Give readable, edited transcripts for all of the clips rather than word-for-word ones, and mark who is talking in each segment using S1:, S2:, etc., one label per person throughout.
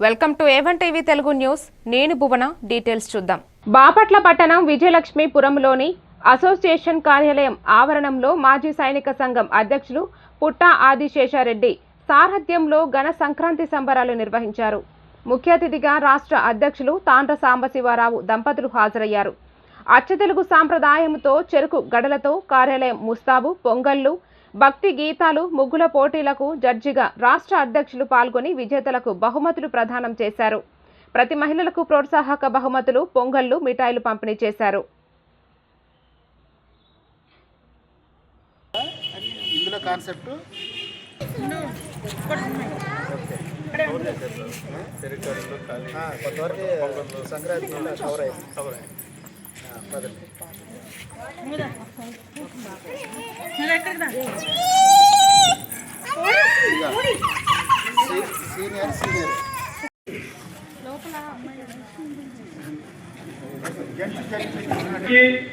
S1: Welcome to A1 TV Telugu news. నేను Bhuvana. Details చూద్దాం. బాపట్ల పట్టణం విజయలక్ష్మీపురంలోని అసోసియేషన్ కార్యాలయం ఆవరణంలో మాజీ సైనిక సంఘం అధ్యక్షులు పుట్టా ఆదిశేషారెడ్డి సారథ్యంలో ఘన సంక్రాంతి సంబరాలు నిర్వహించారు. ముఖ్య అతిథిగా రాష్ట్ర అధ్యక్షులు తాండ్ర సాంబశివరావు దంపతులు హాజరయ్యారు. అచ్చతెలుగు సాంప్రదాయంతో చెరుకు గడలతో కార్యాలయం ముస్తాబు, పొంగళ్లు, భక్తి గీతాలు, ముగ్గుల పోటీలకు జడ్జిగా రాష్ట్ర అధ్యక్షులు పాల్గొని విజేతలకు బహుమతులు ప్రదానం చేశారు. ప్రతి మహిళలకు ప్రోత్సాహక బహుమతులు, పొంగళ్లు, మిఠాయిలు పంపిణీ చేశారు.
S2: ఇందులో కాన్సెప్ట్ కొంతవరకు సంక్రాంతి కవర్ అయింది. సీనియర్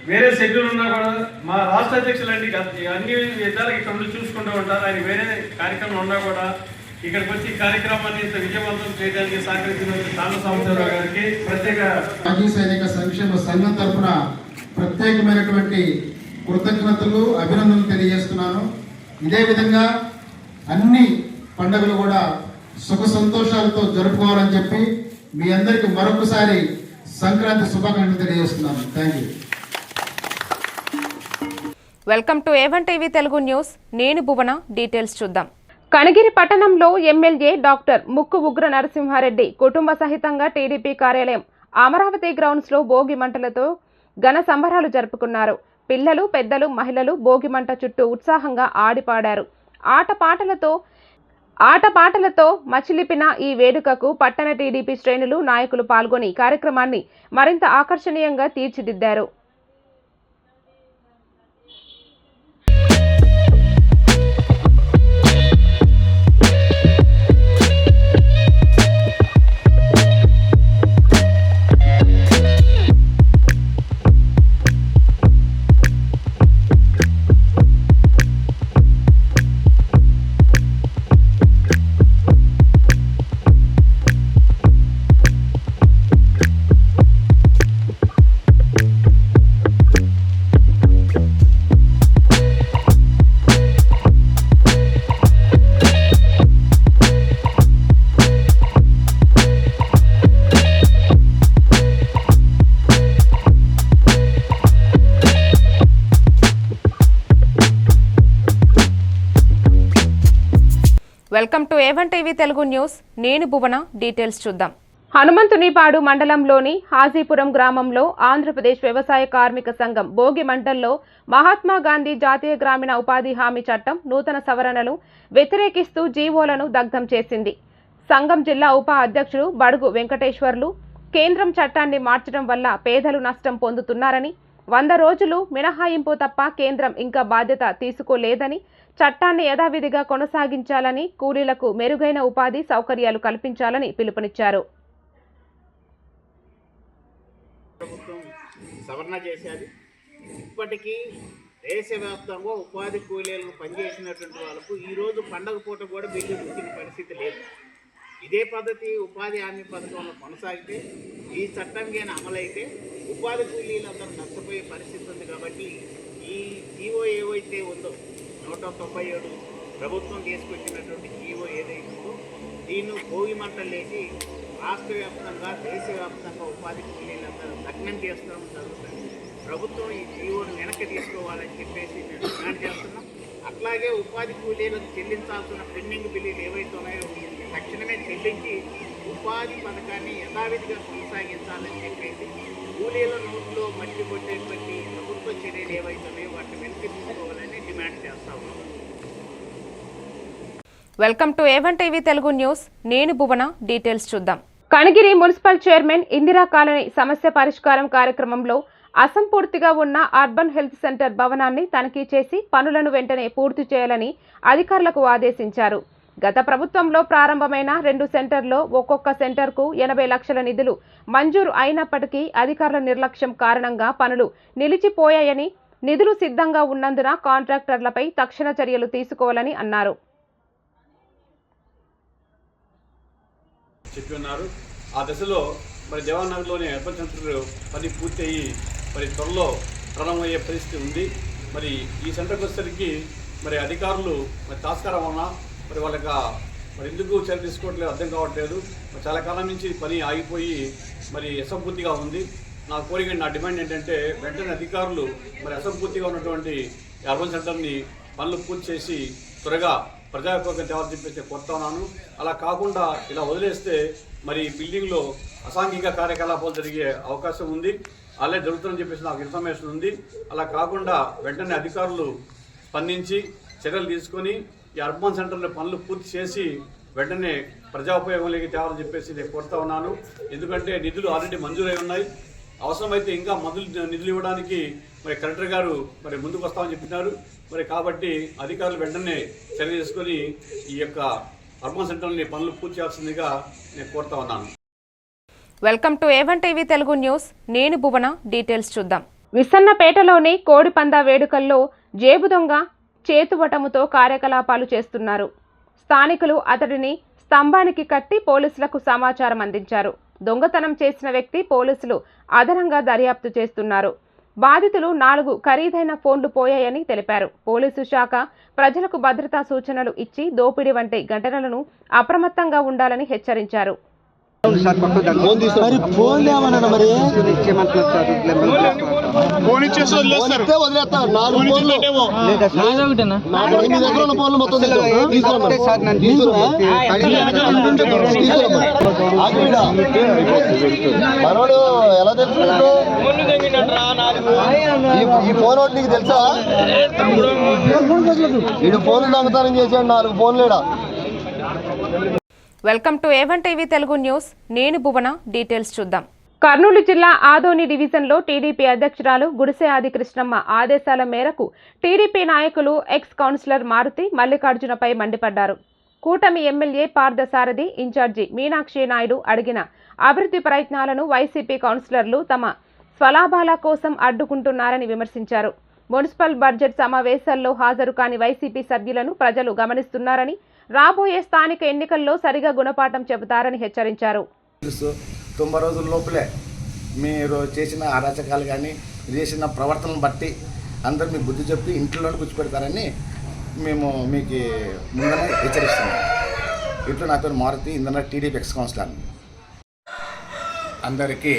S3: వేరే షెడ్యూల్ ఉన్నా కూడా మా రాష్ట్ర అధ్యక్షులు అండి అన్ని విధాలుగా ఇక్కడ చూసుకుంటూ ఉంటారు. ఆయన వేరే కార్యక్రమం ఉన్నా కూడా ఇక్కడికి వచ్చి కార్యక్రమాన్ని ఇంత విజయవంతం చేయడానికి సహకరించిన తాండ్ర సాంబశివరావు గారికి ప్రత్యేక
S2: మాజీ సైనిక సంక్షేమ సంఘం తరఫున ప్రత్యేకమైనటువంటి కృతజ్ఞతలు, అభినందనలు తెలియజేస్తున్నాను. ఇదే విధంగా అన్ని పండుగలు కూడా సుఖ సంతోషాలతో జరుపుకోవాలని చెప్పి మీ అందరికి మరొకసారి సంక్రాంతి శుభాకాంక్షలు తెలియజేస్తున్నాను. Thank you.
S1: Welcome to A1 TV Telugu news. నేను భువన. డీటెయిల్స్ చూద్దాం. కనగిరి పట్టణంలో ఎమ్మెల్యే డాక్టర్ ముక్కు ఉగ్ర నరసింహారెడ్డి కుటుంబ సహితంగా టీడీపీ కార్యాలయం అమరావతి గ్రౌండ్స్ లో భోగి మంటలతో ఘన సంబరాలు జరుపుకున్నారు. పిల్లలు, పెద్దలు, మహిళలు భోగి మంట చుట్టూ ఉత్సాహంగా ఆడిపాడారు. ఆటపాటలతో మచిలిపిన ఈ వేడుకకు పట్టణ టీడీపీ శ్రేణులు, నాయకులు పాల్గొని కార్యక్రమాన్ని మరింత ఆకర్షణీయంగా తీర్చిదిద్దారు. Welcome to A1 TV Telugu news. నేను భువన. డీటెయిల్స్ చూద్దాం. హనుమంతునిపాడు మండలంలోని హాజీపురం గ్రామంలో ఆంధ్రప్రదేశ్ వ్యవసాయ కార్మిక సంఘం భోగి మంటల్లో మహాత్మా గాంధీ జాతీయ గ్రామీణ ఉపాధి హామీ చట్టం నూతన సవరణలు వ్యతిరేకిస్తూ జీవోలను దగ్ధం చేసింది. సంఘం జిల్లా ఉప అధ్యక్షుడు బడుగు వెంకటేశ్వర్లు కేంద్రం చట్టాన్ని మార్చడం వల్ల పేదలు నష్టం పొందుతున్నారని, 100 రోజులు మినహాయింపు తప్ప కేంద్రం ఇంకా బాధ్యత తీసుకోలేదని, చట్టాన్ని యథావిధిగా కొనసాగించాలని, కూలీలకు మెరుగైన ఉపాధి సౌకర్యాలు కల్పించాలని పిలుపునిచ్చారు.
S4: ప్రభుత్వం సవరణ చేశారు. ఇప్పటికీ దేశవ్యాప్తంగా ఉపాధి కూలీలకు పనిచేసినటువంటి వాళ్ళకు ఈరోజు పండగ పూట కూడా బిల్లు ఇచ్చిన పరిస్థితి లేదు. ఇదే పద్ధతి ఉపాధి హామీ పథకంలో కొనసాగితే, ఈ చట్టం కానీ అమలైతే ఉపాధి కూలీలందరూ నష్టపోయే పరిస్థితి ఉంది. కాబట్టి ఈ జీవో ఏవైతే ఉందో 197 ప్రభుత్వం తీసుకొచ్చినటువంటి జీవో ఏదైతే ఉందో దీన్ని భోగి మంటలు వేసి రాష్ట్ర వ్యాప్తంగా, దేశవ్యాప్తంగా ఉపాధి కూలీలందరూ నగ్నం చేసుకోవడం జరుగుతుంది. ప్రభుత్వం ఈ జీవోను వెనక్కి తీసుకోవాలని చెప్పేసి మేము డిమాండ్ చేస్తున్నాం. అట్లాగే ఉపాధి కూలీలకు చెల్లించాల్సిన పెండింగ్ బిల్లులు ఏవైతే ఉన్నాయో తక్షణమే చెల్లించి ఉపాధి పథకాన్ని యథావిధిగా కొనసాగించాలని చెప్పేసి కూలీల నోట్లో మట్టి కొట్టేటువంటి ప్రభుత్వ చర్యలు ఏవైతే ఉన్నాయో వాటిని వెనక్కి తీసుకోవాలని డిమాండ్ చేస్తా ఉన్నాం.
S1: Welcome to A1 TV Telugu news. నేను భువన. డీటెయిల్స్ చూద్దాం. Kanigiri municipal chairman Indira colony సమస్య పరిష్కారం కార్యక్రమంలో అసంపూర్తిగా ఉన్న అర్బన్ హెల్త్ సెంటర్ భవనాన్ని తనిఖీ చేసి పనులను వెంటనే పూర్తి చేయాలని అధికారులకు ఆదేశించారు. గత ప్రభుత్వంలో ప్రారంభమైన 2 సెంటర్లో ఒక్కొక్క సెంటర్కు 80 లక్షల నిధులు మంజూరు అయినప్పటికీ అధికారుల నిర్లక్ష్యం కారణంగా పనులు నిలిచిపోయాయని, నిధులు సిద్ధంగా ఉన్నందున కాంట్రాక్టర్లపై తక్షణ చర్యలు తీసుకోవాలని అన్నారు.
S3: చెప్పి ఉన్నారు. ఆ దశలో మరి జవహర్నగర్లోని అర్బన్ సెంటర్ పని పూర్తి అయ్యి మరి త్వరలో ప్రారంభమయ్యే పరిస్థితి ఉంది. మరి ఈ సెంటర్కి వచ్చేసరికి మరి అధికారులు మరి తాస్కారం వలన మరి వాళ్ళకి మరి ఎందుకు చర్య తీసుకోవట్లేదు అర్థం కావట్లేదు. మరి చాలా కాలం నుంచి పని ఆగిపోయి మరి అసంపూర్తిగా ఉంది. నా కోరిక, నా డిమాండ్ ఏంటంటే వెంటనే అధికారులు మరి అసంపూర్తిగా ఉన్నటువంటి అర్బన్ సెంటర్ని పనులు పూర్తి చేసి త్వరగా ప్రజాపయోగం తేవాలని చెప్పేసి కోరుతా ఉన్నాను. అలా కాకుండా ఇలా వదిలేస్తే మరి బిల్డింగ్లో అసాంఘిక కార్యకలాపాలు జరిగే అవకాశం ఉంది. అలాగే జరుగుతుందని చెప్పేసి నాకు ఇన్ఫర్మేషన్ ఉంది. అలా కాకుండా వెంటనే అధికారులు స్పందించి చర్యలు తీసుకొని ఈ అర్బన్ సెంటర్లో పనులు పూర్తి చేసి వెంటనే ప్రజా ఉపయోగంలోకి తేవాలని చెప్పేసి నేను కోరుతా ఉన్నాను. ఎందుకంటే నిధులు ఆల్రెడీ మంజూరై ఉన్నాయి. అవసరమైతే ఇంకా నిధులు ఇవ్వడానికి మరి కలెక్టర్ గారు మరి ముందుకు వస్తామని చెప్పినారు. మరి కాబట్టి అధికారులు వెంటనే చర్య తీసుకొని ఈ యొక్క అర్బన్ సెంటర్ని పనులు పూర్తి చేయాల్సిందిగా నేను కోరుతా ఉన్నాను.
S1: Welcome to A1 TV Telugu news. నేను భువన. డీటెయిల్స్ చూద్దాం. విసన్నపేటలోని కోడిపందా వేడుకల్లో జేబు దొంగ చేతువటముతో కార్యకలాపాలు చేస్తున్నారు. స్థానికులు అతడిని స్తంభానికి కట్టి పోలీసులకు సమాచారం అందించారు. దొంగతనం చేసిన వ్యక్తి పోలీసులు అదనంగా దర్యాప్తు చేస్తున్నారు. బాధితులు 4 ఖరీదైన ఫోన్లు పోయాయని తెలిపారు. పోలీసు శాఖ ప్రజలకు భద్రతా సూచనలు ఇచ్చి దోపిడీ వంటి ఘటనలను అప్రమత్తంగా ఉండాలని హెచ్చరించారు.
S5: మనోడు ఎలా తెలుసు ఈ ఫోన్ ఒకటి నీకు తెలుసా? వీడు ఫోన్లు దొంగతనం చేశాడు. 4 ఫోన్లేడా.
S1: Welcome to A1 TV Telugu news. నేను భువన. డీటెయిల్స్ చూద్దాం. కర్నూలు జిల్లా ఆదోని డివిజన్లో టీడీపీ అధ్యక్షురాలు గుడిసె ఆది కృష్ణమ్మ ఆదేశాల మేరకు టీడీపీ నాయకులు ఎక్స్ కౌన్సిలర్ మారుతి మల్లికార్జునపై మండిపడ్డారు. కూటమి ఎమ్మెల్యే పార్థసారథి, ఇన్ఛార్జి మీనాక్షి నాయుడు అడిగిన అభివృద్ధి ప్రయత్నాలను వైసీపీ కౌన్సిలర్లు తమ స్వలాభాల కోసం అడ్డుకుంటున్నారని విమర్శించారు. మున్సిపల్ బడ్జెట్ సమావేశాల్లో హాజరు కాని వైసీపీ సభ్యులను ప్రజలు గమనిస్తున్నారని, రాబోయే స్థానిక ఎన్నికల్లో సరిగా గుణపాఠం చెబుతారని హెచ్చరించారు.
S6: 90 రోజుల లోపలే మీరు చేసిన అరాచకాలు కానీ చేసిన ప్రవర్తనను బట్టి అందరూ మీ బుద్ధి చెప్పి ఇంట్లోనే కూర్చోపెడతారని మేము మీకు ముందునే హెచ్చరిస్తున్నాం. ఇట్లా నాతో మారుతి ఇందన టీడీపీ ఎక్స్ కౌన్సిలర్. అందరికీ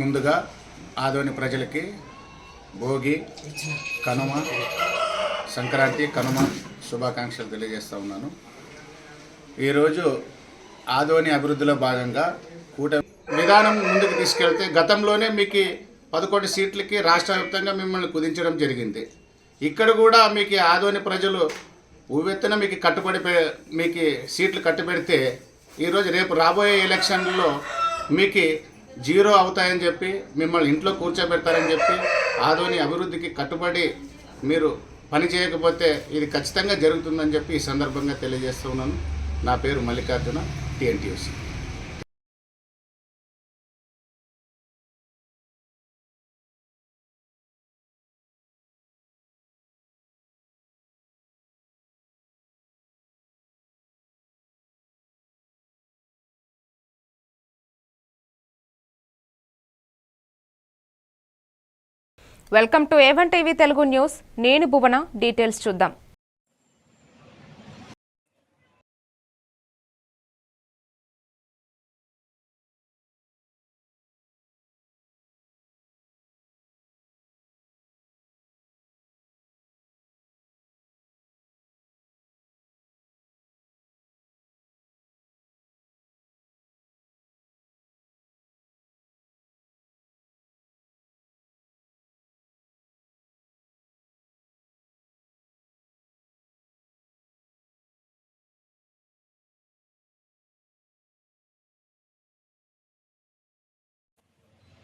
S6: ముందుగా ఆదోని ప్రజలకి భోగి, కనుమ, సంక్రాంతి, కనుమ శుభాకాంక్షలు తెలియజేస్తూ ఉన్నాను. ఈరోజు ఆదోని అభివృద్ధిలో భాగంగా కూటమి విధానం ముందుకు తీసుకెళ్తే గతంలోనే మీకు 11 సీట్లకి రాష్ట్ర వ్యాప్తంగా మిమ్మల్ని కుదించడం జరిగింది. ఇక్కడ కూడా మీకు ఆదోని ప్రజలు ఉవ్వెత్తున మీకు సీట్లు కట్టుబెడితే ఈరోజు రేపు రాబోయే ఎలక్షన్లలో మీకు 0 అవుతాయని చెప్పి మిమ్మల్ని ఇంట్లో కూర్చోబెడతారని చెప్పి ఆదోని అభివృద్ధికి కట్టుబడి మీరు పని చేయకపోతే ఇది ఖచ్చితంగా జరుగుతుందని చెప్పి ఈ సందర్భంగా తెలియజేస్తూ ఉన్నాను. నా పేరు Mallikarjuna, TNTUC.
S1: Welcome to A1 TV Telugu news. నేను భువన. డీటెయిల్స్ చూద్దాం.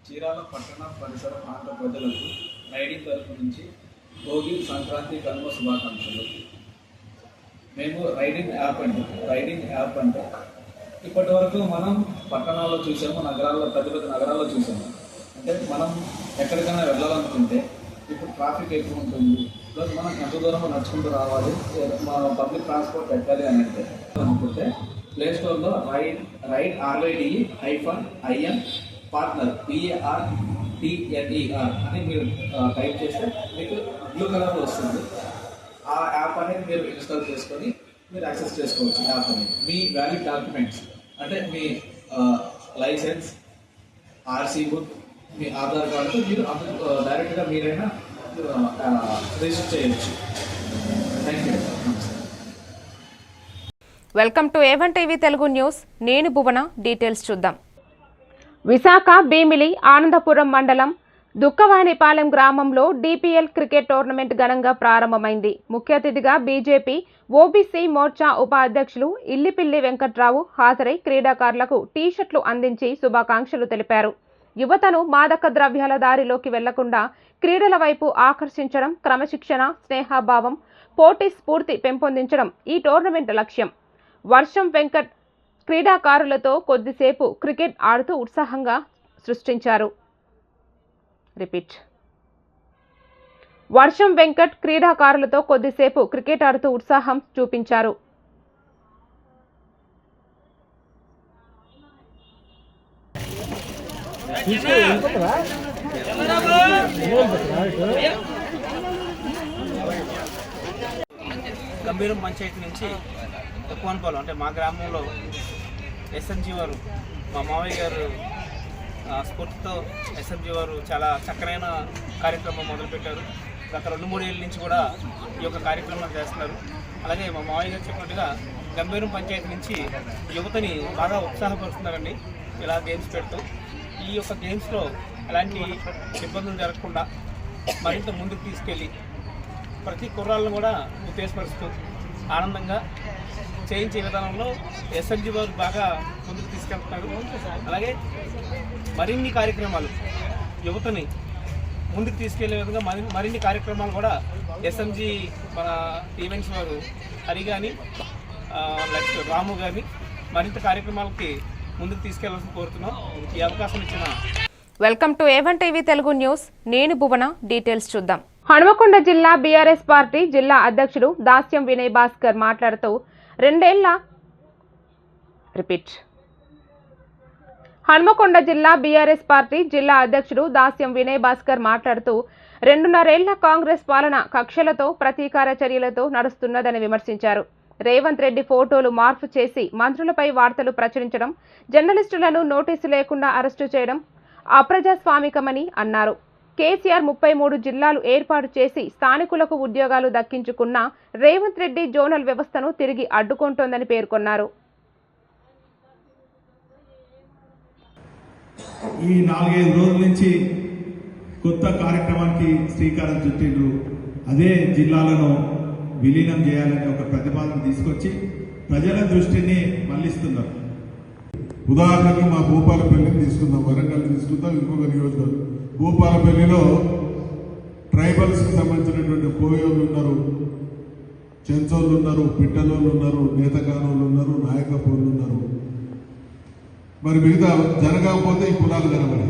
S7: చీరాల పట్టణ పరిసర ప్రాంత ప్రజలకు రైడింగ్ తరఫు నుంచి భోగి, సంక్రాంతి, కనుమ శుభాకాంక్షలు. మేము రైడింగ్ యాప్ అంటే ఇప్పటి వరకు మనం పట్టణాల్లో చూసాము, నగరాల్లో, పెద్ద పెద్ద నగరాల్లో చూసాము. అంటే మనం ఎక్కడికైనా వెళ్ళాలనుకుంటే ఇప్పుడు ట్రాఫిక్ ఎక్కువ ఉంటుంది, ప్లస్ మనం ఎంత దూరం నడుచుకుంటూ రావాలి, మన పబ్లిక్ ట్రాన్స్పోర్ట్ ఎక్కాలి అని అంటే అనుకుంటే ప్లే స్టోర్లో రైడ్ RYDE-IN పార్ట్నర్ PARTNER అని మీరు టైప్ చేస్తే మీకు బ్లూ కలర్లో వస్తుంది. ఆ యాప్ అనేది మీరు ఇన్స్టాల్ చేసుకొని మీరు యాక్సెస్ చేసుకోవచ్చు. యాప్ అనేది మీ వ్యాలిడ్ డాక్యుమెంట్స్ అంటే మీ లైసెన్స్, RC బుక్, మీ ఆధార్ కార్డుతో మీరు డైరెక్ట్గా మీరైనా రిజిస్టర్ చేయొచ్చు. Thank you.
S1: Welcome to A1 TV Telugu news. నేను భువన. డీటెయిల్స్ చూద్దాం. విశాఖ భీమిలి ఆనందపురం మండలం దుక్కవాణిపాలెం గ్రామంలో DPL క్రికెట్ టోర్నమెంట్ ఘనంగా ప్రారంభమైంది. ముఖ్య అతిథిగా బీజేపీ OBC మోర్చా ఉపాధ్యక్షులు ఇల్లిపిల్లి వెంకట్రావు హాజరై క్రీడాకారులకు టీషర్ట్లు అందించి శుభాకాంక్షలు తెలిపారు. యువతను మాదక ద్రవ్యాల దారిలోకి వెళ్లకుండా క్రీడల వైపు ఆకర్షించడం, క్రమశిక్షణ, స్నేహభావం, పోటీ స్ఫూర్తి పెంపొందించడం ఈ టోర్నమెంట్ లక్ష్యం. వర్షం వెంకట్ క్రీడాకారులతో కొద్దిసేపు క్రికెట్ ఆడుతూ ఉత్సాహంగా సృష్టించారు. వర్షం వెంకట్ క్రీడాకారులతో కొద్దిసేపు క్రికెట్ ఆడుతూ ఉత్సాహం చూపించారు.
S8: గంభీరం పంచాయతీ నుంచి తక్కువనపాలెం అంటే మా గ్రామంలో SMG వారు, మా మావయ్య గారు స్ఫూర్తితో SMG వారు చాలా చక్కనైన కార్యక్రమం మొదలుపెట్టారు. గత 2-3 ఏళ్ళ నుంచి కూడా ఈ యొక్క కార్యక్రమం చేస్తున్నారు. అలాగే మా మావయ్య గారు చెప్పినట్టుగా గంభీరం పంచాయతీ నుంచి యువతని బాగా ఉత్సాహపరుస్తున్నారండి ఇలా గేమ్స్ పెడుతూ. ఈ యొక్క గేమ్స్లో ఎలాంటి ఇబ్బందులు జరగకుండా మరింత ముందుకు తీసుకెళ్ళి ప్రతి కుర్రాళ్ళను కూడా ఉత్తేజపరుస్తూ ఆనందంగా చేయించే విధానంలో SMG వారు బాగా ముందుకు తీసుకెళ్తున్నారు. అలాగే మరిన్ని కార్యక్రమాలు యువతని ముందుకు తీసుకెళ్లే విధంగా మరిన్ని కార్యక్రమాలు కూడా SMG మన ఈవెంట్స్ వారు హరి కానీ రాము కానీ మరింత కార్యక్రమాలకి ముందుకు తీసుకెళ్లాలని కోరుతున్నాం. ఈ అవకాశం ఇచ్చిన
S1: welcome to A1 TV Telugu news. నేను భువన. డీటెయిల్స్ చూద్దాం. హనుమకొండ జిల్లా BRS పార్టీ జిల్లా అధ్యక్షుడు దాస్యం వినయ్ భాస్కర్ మాట్లాడుతూ హనుమకొండ జిల్లా BRS పార్టీ జిల్లా అధ్యక్షుడు దాస్యం వినయ్ భాస్కర్ మాట్లాడుతూ 2.5 ఏళ్ల కాంగ్రెస్ పాలన కక్షలతో ప్రతీకార చర్యలతో నడుస్తున్నదని విమర్శించారు. రేవంత్ రెడ్డి ఫోటోలు మార్పు చేసి మంత్రులపై వార్తలు ప్రచురించడం, జర్నలిస్టులను నోటీసు లేకుండా అరెస్టు చేయడం అప్రజాస్వామికమని అన్నారు. కేసీఆర్ 33 జిల్లాలు ఏర్పాటు చేసి స్థానికులకు ఉద్యోగాలు దక్కించుకున్న రేవంత్ రెడ్డి జోనల్ వ్యవస్థను తిరిగి అడ్డుకుంటోందని పేర్కొన్నారు.
S9: ఈ 4-5 రోజుల నుంచి కొత్త కార్యక్రమానికి శ్రీకారం చుట్టిండ్రు. అదే జిల్లాలను విలీనం చేయాలనే ఒక ప్రతిపాదన తీసుకొచ్చి ప్రజల దృష్టిని మళ్లిస్తున్నారు.
S10: ఉదాహరణకు మా భూపాలపల్లిని తీసుకుందాం, వరంగల్ తీసుకుందాం, ఇంకొక నియోజకవర్గం. భూపాలపల్లిలో ట్రైబల్స్కి సంబంధించినటువంటి కోయోళ్ళు ఉన్నారు, చెంచోళ్ళు ఉన్నారు, పిట్టలోళ్ళు ఉన్నారు, నేతగానోళ్ళు ఉన్నారు, నాయకపోళ్ళు ఉన్నారు. మరి మిగతా జరగకపోతే ఈ కులాలు కనబడి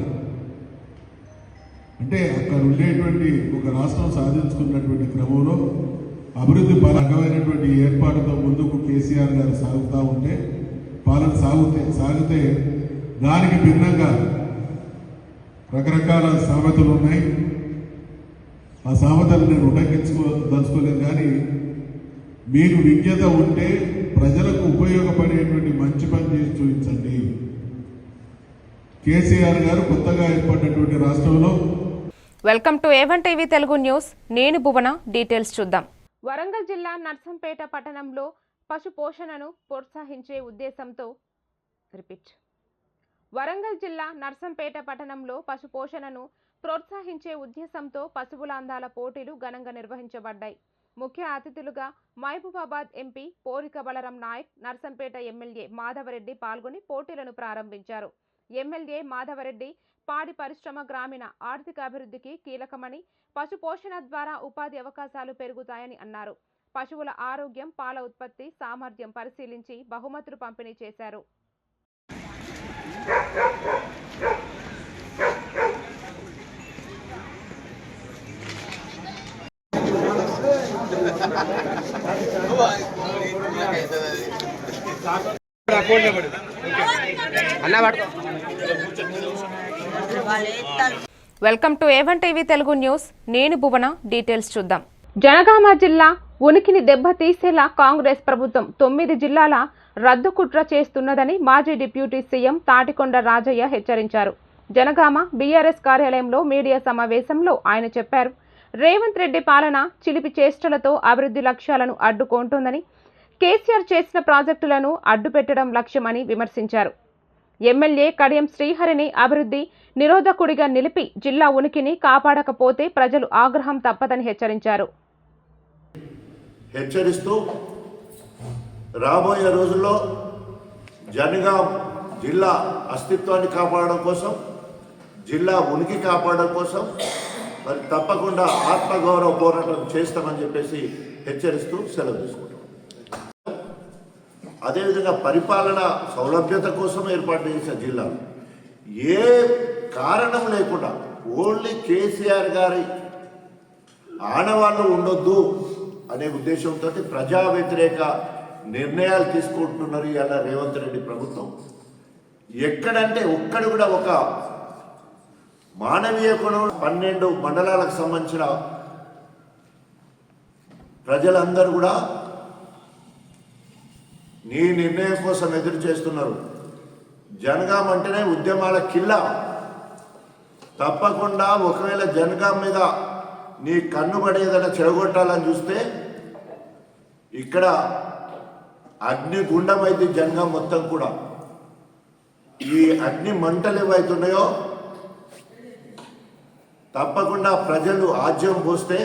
S10: అంటే అక్కడ ఉండేటువంటి ఒక రాష్ట్రం సాధించుకున్నటువంటి క్రమంలో అభివృద్ధి రకమైనటువంటి ఏర్పాటుతో ముందుకు కేసీఆర్ గారు సాగుతూ ఉంటే పాలన సాగితే దానికి భిన్నంగా రకరకాల సామెతలు ఉన్నాయి. ఆ సామెతలు నేను ఉటంకించుకోదలుచుకోలేదు. కానీ మీకు విజ్ఞత ఉంటే ప్రజలకు ఉపయోగపడేటువంటి మంచి పని చేసి చూపించండి. కేసీఆర్ గారు కొత్తగా ఏర్పడినటువంటి రాష్ట్రంలో
S1: welcome to A1 TV Telugu news. నేను భువన. డీటెయిల్స్ చూద్దాం. వరంగల్ జిల్లా నర్సంపేట పట్టణంలో పశు పోషణను ప్రోత్సహించే ఉద్దేశంతో వరంగల్ జిల్లా నర్సంపేట పట్టణంలో పశు పోషణను ప్రోత్సహించే ఉద్దేశంతో పశువుల అందాల పోటీలు ఘనంగా నిర్వహించబడ్డాయి. ముఖ్య అతిథులుగా మహబూబాబాద్ ఎంపీ పోరిక బలరాం నాయక్, నర్సంపేట ఎమ్మెల్యే మాధవరెడ్డి పాల్గొని పోటీలను ప్రారంభించారు. ఎమ్మెల్యే మాధవరెడ్డి పాడి పరిశ్రమ గ్రామీణ ఆర్థిక అభివృద్ధికి కీలకమని, పశు పోషణ ద్వారా ఉపాధి అవకాశాలు పెరుగుతాయని అన్నారు. పశువుల ఆరోగ్యం, పాల ఉత్పత్తి సామర్థ్యం పరిశీలించి బహుమతులు పంపిణీ చేశారు. Welcome to A1 TV Telugu news. నేను భువన. డీటెయిల్స్ చూద్దాం. జనగామ జిల్లా ఉనికిని దెబ్బతీసేలా కాంగ్రెస్ ప్రభుత్వం 9 జిల్లాల రద్దు కుట్ర చేస్తున్నదని మాజీ డిప్యూటీ సీఎం తాటికొండ రాజయ్య హెచ్చరించారు. జనగామ బీఆర్ఎస్ కార్యాలయంలో మీడియా సమావేశంలో ఆయన చెప్పారు. రేవంత్ రెడ్డి పాలన చిలిపి చేష్టలతో అభివృద్ధి లక్ష్యాలను అడ్డుకుంటోందని, కేసీఆర్ చేసిన ప్రాజెక్టులను అడ్డుపెట్టడం లక్ష్యమని విమర్శించారు. ఎమ్మెల్యే కడియం శ్రీహరిని అభివృద్ధి నిరోధకుడిగా నిలిపి జిల్లా ఉనికిని కాపాడకపోతే ప్రజలు ఆగ్రహం తప్పదని
S11: హెచ్చరిస్తూ రాబోయే రోజుల్లో జనగాం జిల్లా అస్తిత్వాన్ని కాపాడడం కోసం, జిల్లా ఉనికి కాపాడడం కోసం మరి తప్పకుండా ఆత్మగౌరవ పోరాటం చేస్తామని చెప్పేసి హెచ్చరిస్తూ సెలవు తీసుకుంటాం. అదేవిధంగా పరిపాలన సౌలభ్యత కోసం ఏర్పాటు చేసిన జిల్లా ఏ కారణం లేకుండా ఓన్లీ కేసీఆర్ గారి ఆనవాళ్ళు ఉండొద్దు అనే ఉద్దేశంతో ప్రజా వ్యతిరేక నిర్ణయాలు తీసుకుంటున్నారు ఇవాళ రేవంత్ రెడ్డి ప్రభుత్వం. ఎక్కడంటే ఒక్కడు కూడా ఒక మానవీయ గుణం 12 మండలాలకు సంబంధించిన ప్రజలందరూ కూడా నీ నిర్ణయం కోసం ఎదురు చేస్తున్నారు. జనగాం అంటేనే ఉద్యమాల కిల్లా. తప్పకుండా ఒకవేళ జనగాం మీద నీ కన్నుబడి ఏదైనా చెడగొట్టాలని చూస్తే ఇక్కడ అగ్నిగుండం అయితే జనగాం మొత్తం కూడా. ఈ అగ్ని మంటలు ఏవైతున్నాయో తప్పకుండా ప్రజలు ఆజ్యం పోస్తే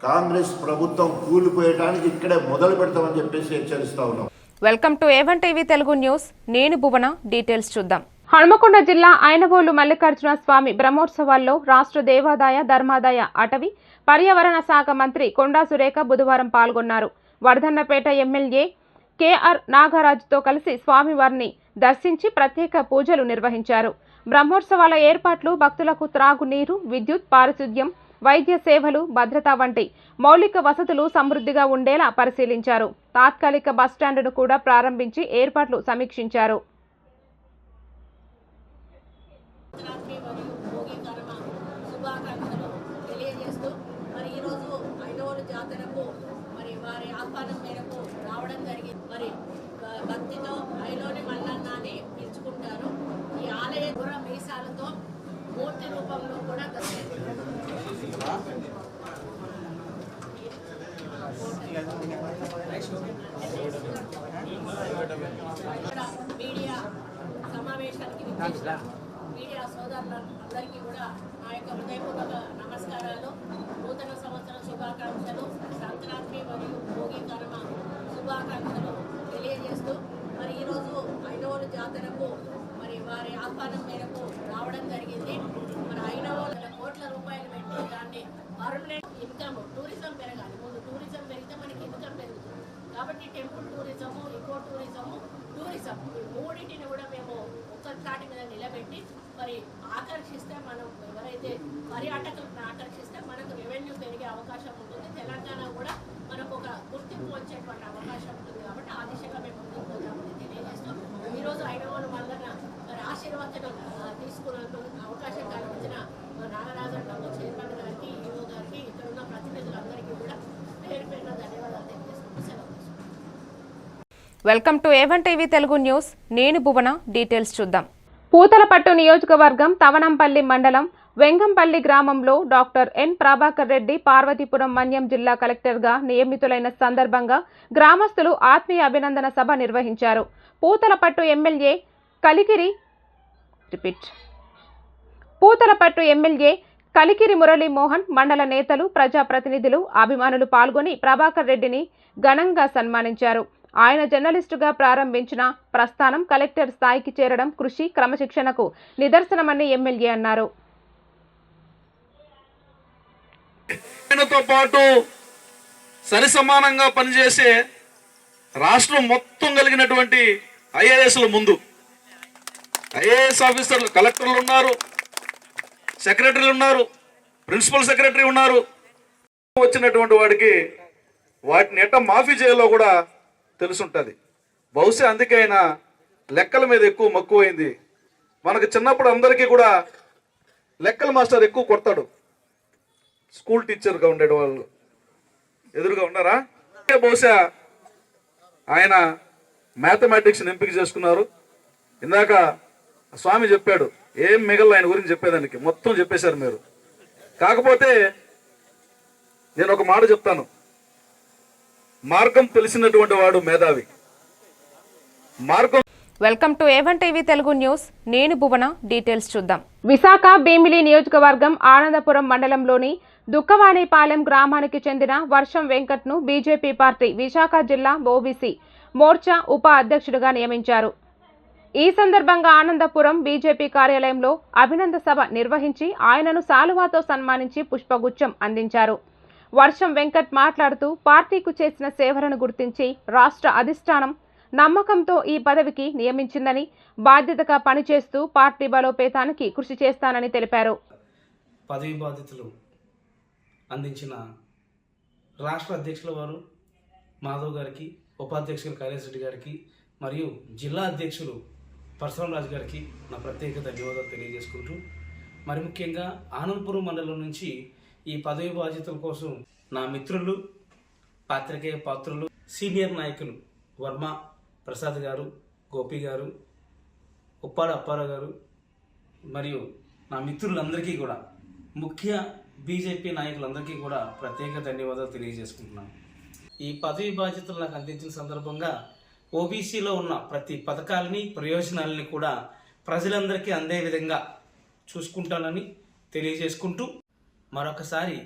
S11: కాంగ్రెస్ ప్రభుత్వం కూలిపోయడానికి ఇక్కడే మొదలు పెడతామని చెప్పేసి హెచ్చరిస్తా ఉన్నాం.
S1: Welcome to A1 TV Telugu news. నేను భువన. డీటెయిల్స్ చూద్దాం. హనుమకొండ జిల్లా ఐనవోలు మల్లికార్జున స్వామి బ్రహ్మోత్సవాల్లో రాష్ట్ర దేవాదాయ ధర్మాదాయ అటవీ పర్యావరణ శాఖ మంత్రి కొండా సురేఖ బుధవారం పాల్గొన్నారు. వర్ధన్నపేట ఎమ్మెల్యే కేఆర్ నాగరాజుతో కలిసి స్వామివారిని దర్శించి ప్రత్యేక పూజలు నిర్వహించారు. బ్రహ్మోత్సవాల ఏర్పాట్లు భక్తులకు త్రాగునీరు, విద్యుత్, పారిశుద్ధ్యం, వైద్య సేవలు, భద్రత వంటి మౌలిక వసతులు సమృద్ధిగా ఉండేలా పరిశీలించారు. తాత్కాలిక బస్టాండును కూడా ప్రారంభించి ఏర్పాట్లు సమీక్షించారు.
S12: భక్తితో ఐలోని మల్లన్నాన్ని పిలుచుకుంటారు. ఈ ఆలయ గుర మీసాలతో మూర్తి రూపంలో కూడా మీడియా సమావేశానికి మీడియా సోదరులందరికీ కూడా నా యొక్క హృదయపూర్వక నమస్కారాలు, నూతన సంవత్సరం శుభాకాంక్షలు, సంక్రాంతి మరియు భోగి కర్మ శుభాకాంక్షలు తెలియజేస్తూ మరి ఈరోజు ఐనవోలు జాతరకు మరి వారి ఆహ్వానం మేరకు రావడం జరిగింది. మరి 500 కోట్ల రూపాయలు పెట్టి దాన్ని పర్మనెంట్ ఇన్కమ్ టూరిజం పెరగాలి. ముందు టూరిజం పెరిగితే మనకి ఇన్కమ్ పెరుగుతుంది. కాబట్టి temple tourism, eco tourism, tourism ఈ మూడింటిని కూడా మేము ఒక్కసాటి మీద నిలబెట్టి మరి ఆకర్షిస్తే, మనం ఎవరైతే పర్యాటకులను ఆకర్షిస్తే మనకు రెవెన్యూ పెరిగే అవకాశం ఉంటుంది. తెలంగాణ కూడా మనకు ఒక గుర్తింపు వచ్చేటువంటి అవకాశం ఉంటుంది. కాబట్టి ఆ దిశగా మేము ముందుకు పోతామని తెలియజేస్తూ ఈరోజు ఐనవోలు మల్లన్న మరి ఆశీర్వచనం తీసుకున్నట్టు అవకాశం కల్పించిన నాగరాజన్న చైర్మన్ గారికి, ఈఓ గారికి, ఇక్కడ ఉన్న ప్రతినిధులందరికీ కూడా పేరు పేరున ధన్యవాదాలు తెలియజేస్తూ సెలవు.
S1: Welcome to A1 TV Telugu news. నేను భువన. డీటెయిల్స్ చూద్దాం. పూతలపట్టు నియోజకవర్గం తవనంపల్లి మండలం వెంగంపల్లి గ్రామంలో డాక్టర్ ఎన్ ప్రభాకర్ రెడ్డి పార్వతీపురం మన్యం జిల్లా కలెక్టర్గా నియమితులైన సందర్భంగా గ్రామస్తులు ఆత్మీయ అభినందన సభ నిర్వహించారు. పూతలపట్టు ఎమ్మెల్యే కలికిరి మురళీమోహన్, మండల నేతలు, ప్రజాప్రతినిధులు, అభిమానులు పాల్గొని ప్రభాకర్ రెడ్డిని ఘనంగా సన్మానించారు. ఆయన జర్నలిస్టుగా ప్రారంభించిన ప్రస్థానం కలెక్టర్ స్థాయికి చేరడం కృషి, క్రమశిక్షణకు నిదర్శనమని ఎమ్మెల్యే అన్నారు.
S13: తో పాటు సరి సమానంగా పనిచేసే రాష్ట్రం మొత్తం కలిగినటువంటి ఐఏఎస్ల ముందు ఐఏఎస్ ఆఫీసర్లు, కలెక్టర్లు ఉన్నారు, సెక్రటరీలు ఉన్నారు, ప్రిన్సిపల్ సెక్రటరీ ఉన్నారు. వచ్చినటువంటి వాడికి వాటిని ఎట్లా మాఫీ చేయాలో కూడా తెలుసుంటుంది. బహుశా అందుకే ఆయన లెక్కల మీద ఎక్కువ మక్కువైంది. మనకు చిన్నప్పుడు అందరికీ కూడా లెక్కల మాస్టర్ ఎక్కువ కొడతాడు. స్కూల్ టీచర్గా ఉండే వాళ్ళు ఎదురుగా ఉన్నారా? బహుశా ఆయన మ్యాథమెటిక్స్ని ఎంపిక చేసుకున్నారు. ఇందాక స్వామి చెప్పాడు, ఏం మిగల ఆయన గురించి చెప్పేదానికి మొత్తం చెప్పేశారు మీరు. కాకపోతే నేను ఒక మాట చెప్తాను, మార్గం తెలిసినటువంటి వాడు మేధావి. మార్గం.
S1: Welcome to A1 TV Telugu news. నేను భువన. డీటెయిల్స్ చూద్దాం. విశాఖ భీమిలి నియోజకవర్గం ఆనందపురం మండలంలోని దుక్కవాణిపాలెం గ్రామానికి చెందిన వర్షం వెంకట్ను బీజేపీ పార్టీ విశాఖ జిల్లా ఓబీసీ మోర్చా ఉప అధ్యక్షుడిగా నియమించారు. ఈ సందర్భంగా ఆనందపురం బీజేపీ కార్యాలయంలో అభినందన సభ నిర్వహించి ఆయనను శాలువాతో సన్మానించి పుష్పగుచ్చం అందించారు. వర్షం వెంకట్ మాట్లాడుతూ పార్టీకు చేసిన సేవలను గుర్తించి రాష్ట్ర అధిష్టానం నమ్మకంతో ఈ పదవికి నియమించిందని, బాధ్యతగా పనిచేస్తూ పార్టీ బలోపేతానికి కృషి చేస్తానని తెలిపారు.
S8: పదవి బాధ్యతలు అందించిన రాష్ట్ర అధ్యక్షుల వారు మాధవ్ గారికి, ఉపాధ్యక్షులు కైలాస్ రెడ్డి గారికి మరియు జిల్లా అధ్యక్షులు పరశురామరాజు గారికి నా ప్రత్యేక ధన్యవాదాలు తెలియజేసుకుంటూ, మరి ముఖ్యంగా ఆనందపురం మండలం నుంచి ఈ పదవి బాధ్యతల కోసం నా మిత్రులు, పాత్రికేయ పాత్రులు, సీనియర్ నాయకులు వర్మ ప్రసాద్ గారు, గోపి గారు, ఉప్పాడ అప్పారావు గారు మరియు నా మిత్రులందరికీ కూడా, ముఖ్య బీజేపీ నాయకులందరికీ కూడా ప్రత్యేక ధన్యవాదాలు తెలియజేసుకుంటున్నాను. ఈ పదవి బాధ్యతలు నాకు అందించిన సందర్భంగా ఓబీసీలో ఉన్న ప్రతి పథకాలని, ప్రయోజనాలని కూడా ప్రజలందరికీ అందే విధంగా చూసుకుంటానని తెలియజేసుకుంటూ, మరొకసారి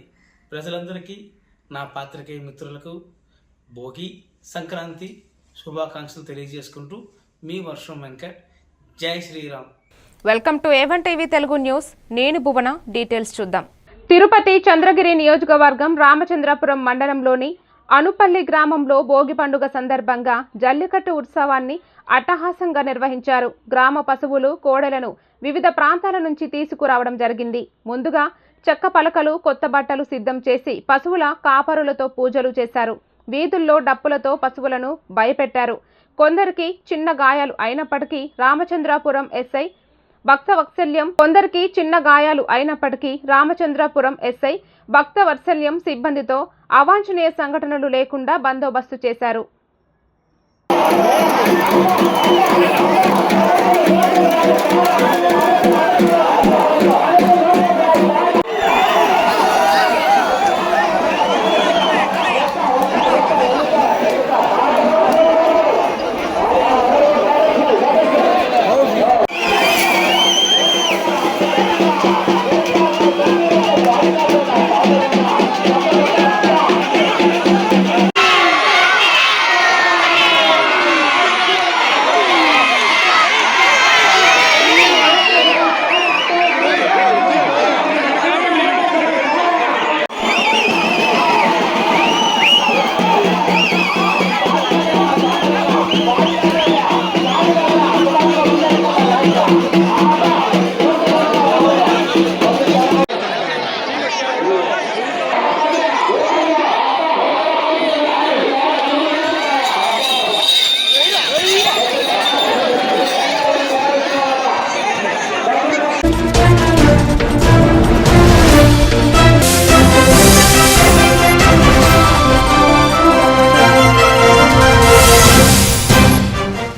S8: ప్రజలందరికీ, నా పాత్రికేయ మిత్రులకు భోగి సంక్రాంతి శుభాకాంక్షలు తెలియజేసుకుంటూ, మీ వర్షం వెంకట్. జై Sriram.
S1: Welcome to A1 TV Telugu news. నేను భువన. డీటెయిల్స్ చూద్దాం. తిరుపతి చంద్రగిరి నియోజకవర్గం రామచంద్రపురం మండలంలోని అనుపల్లి గ్రామంలో భోగి పండుగ సందర్భంగా జల్లికట్టు ఉత్సవాన్ని అట్టహాసంగా నిర్వహించారు. గ్రామ పశువులు, కోడెలను వివిధ ప్రాంతాల నుంచి తీసుకురావడం జరిగింది. ముందుగా చెక్క పలకలు, కొత్త బట్టలు సిద్ధం చేసి పశువుల కాపరులతో పూజలు చేశారు. వీధుల్లో డప్పులతో పశువులను భయపెట్టారు. కొందరికి చిన్న గాయాలు అయినప్పటికీ రామచంద్రపురం ఎస్ఐ భక్తవత్సల్యం సిబ్బందితో అవాంఛనీయ సంఘటనలు లేకుండా బందోబస్తు చేశారు.